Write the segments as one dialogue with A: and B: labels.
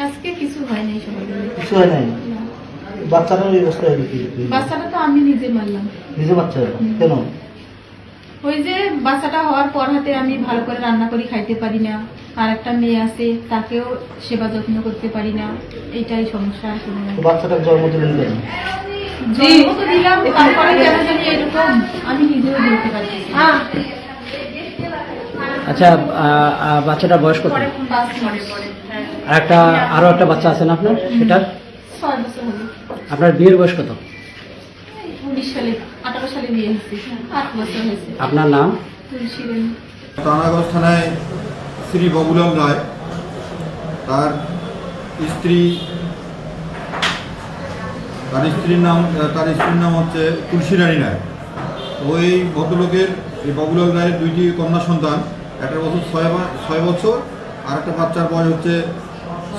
A: আজকে কিছু হয় নাই, সবাই
B: কিছু হয় নাই। বাচ্চাটার এই অবস্থা হলো কি?
A: বাচ্চাটা তো আমি নিজে মারলাম।
B: নিজে বাচ্চা কেন?
A: ওই যে বাচ্চাটা হওয়ার পর হাতে আমি ভালো করে রান্না করি খাইতে পারি না, আর একটা মেয়ে আছে তাকেও সেবা যত্ন করতে পারি না, এইটাই সমস্যা।
B: বাচ্চাটার জন্ম দিলেন কেন?
A: জন্ম তো দিলাম, তারপরে কেন জানি এরকম আমি নিজেও বলতে পারছি না।
C: আচ্ছা, বাচ্চাটার বয়স কত?
A: 5 মাস।
C: আর আরো একটা বাচ্চা আছে না আপনার, সেটার
A: 6 বছর হলো।
C: আপনার বিয়ের বয়স কত?
A: 19 সালে 18 সালে বিয়ে হয়েছে, 8 বছর হয়েছে।
C: আপনার নাম?
A: তুলসী রানী।
D: রানাগঞ্জ থানায় শ্রী বাবুলাল রায়, তার স্ত্রীর নাম হচ্ছে তুলসী রানী রায়। ওই ভদ্রলোকের এই বাবুলাল রায়ের 2টি কন্যা সন্তান, একটা বছর 6 বছর আর একটা বাচ্চার বয়স হচ্ছে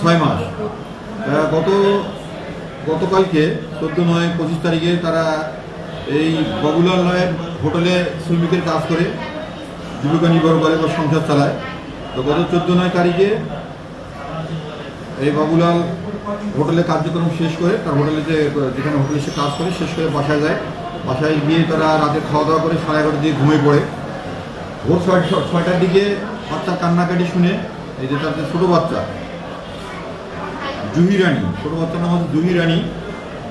D: 6 মাস। গতকালকে 14/9/25 তারিখে তারা এই বাবুলাল রায়ের হোটেলে শ্রমিকের কাজ করে জীবিকা নির্বাহ করে বা সংসার চালায়। তো গত 14/9 তারিখে এই বাবুলাল হোটেলে কার্যক্রম শেষ করে, তার হোটেলে যেখানে হোটেলে সে কাজ করে শেষ করে বাসায় যায়। বাসায় গিয়ে তারা রাতে খাওয়া দাওয়া করে 11:30 দিকে ঘুমিয়ে পড়ে। ভোর 6টার দিকে বাচ্চার কান্নাকাটি শুনে, এই যে তার ছোটো বাচ্চা জুহি রানী, ছোটো বাচ্চার নাম হচ্ছে জুহি রানী,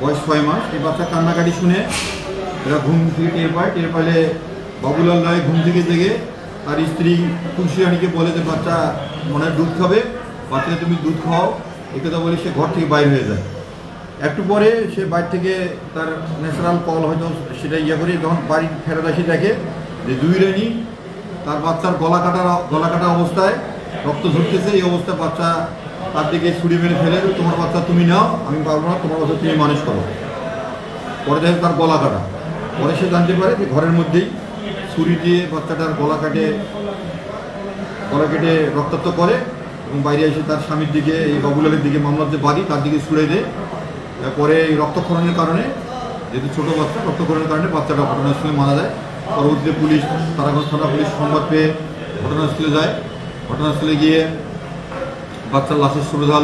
D: বয়স 6 মাস। এই বাচ্চার কান্নাকাটি শুনে এরা ঘুম থেকে টের পাইলে বাবুলাল রায় ঘুম থেকে জেগে তার স্ত্রী তুলসী রানীকে বলে যে বাচ্চা মনে হয় দুধ খাবে, বাচ্চাকে তুমি দুধ খাও, এই কথা বলে সে ঘর থেকে বাইর হয়ে যায়। একটু পরে সে বাইরে থেকে তার ন্যাচারাল কল হয়তো সেটা করে যখন বাড়ি ফেরত আসে দেখে যে জুহি রানী তার বাচ্চার গলা কাটা অবস্থায় রক্ত ঝরতেছে। এই অবস্থায় বাচ্চা তার দিকে ছুরি মেরে ফেলে, তোমার বাচ্চা তুমি নাও, আমি পারবো না, তোমার বাচ্চা তুমি মানুষ করো। পরে দেখে তার গলা কাটা। পরে সে জানতে পারে যে ঘরের মধ্যেই ছুরি দিয়ে বাচ্চাটার গলা কেটে রক্তাক্ত করে এবং বাইরে এসে তার স্বামীর দিকে, এই বাবুলালের দিকে, মামলার যে বাড়ি তার দিকে ছুড়ে দেয়। পরে এই রক্তক্ষরণের কারণে, যেহেতু ছোটো বাচ্চা, রক্তক্ষরণের কারণে বাচ্চাটা ঘটনাস্থলে মারা যায়। পরবর্তীতে পুলিশ, তারাগঞ্জ থানা পুলিশ সংবাদ পেয়ে ঘটনাস্থলে যায়। ঘটনাস্থলে গিয়ে বাচ্চার লাশের সুরধাল